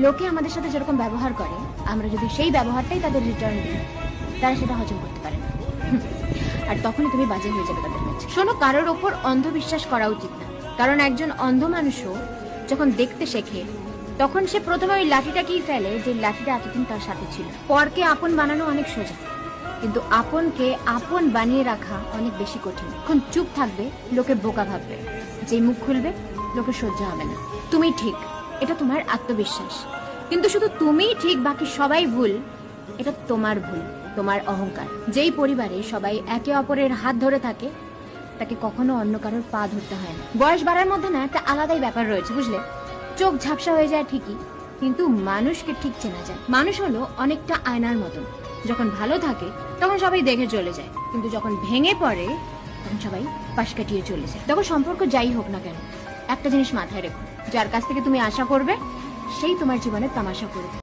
লোকে আমাদের সাথে যেরকম ব্যবহার করে, আমরা যদি সেই ব্যবহারটাই তাদের রিটার্ন দিই, তারা সেটা হজম করতে পারে না। আর তখনই তুমি বাজে হয়ে যাবে তাদের কাছে। শোনো, কারোর ওপর অন্ধবিশ্বাস করা উচিত না, কারণ একজন অন্ধ মানুষও যখন দেখতে শেখে তখন সে প্রথমে ওই লাঠিটাকেই ফেলে যে লাঠিটা এতদিন তার সাথে ছিল। পরকে আপন বানানো অনেক সোজা, কিন্তু আপনকে আপন বানিয়ে রাখা অনেক বেশি কঠিন। এখন চুপ থাকবে, লোকে বোকা ভাববে, যে মুখ খুলবে লোকে সহ্য হবে না। তুমি ঠিক, এটা তোমার আত্মবিশ্বাস, কিন্তু শুধু তুমিই ঠিক বাকি সবাই ভুল, এটা তোমার ভুল, তোমার অহংকার। যেই পরিবারে সবাই একে অপরের হাত ধরে থাকে তাকে কখনো অন্য কারোর পা ধরতে হয় না। বয়স বাড়ার মধ্যে না একটা আলাদাই ব্যাপার রয়েছে, বুঝলে? চোখ ঝাপসা হয়ে যায় ঠিকই, কিন্তু মানুষকে ঠিক চেনা যায়। মানুষ হলো অনেকটা আয়নার মতন, যখন ভালো থাকে তখন সবাই দেখে চলে যায়, কিন্তু যখন ভেঙে পড়ে তখন সবাই পাশ কাটিয়ে চলে যায়। তখন সম্পর্ক যাই হোক না কেন, একটা জিনিস মাথায় রেখো, যার কাছ থেকে তুমি আশা করবে সেই তোমার জীবনে তামাশা করবে।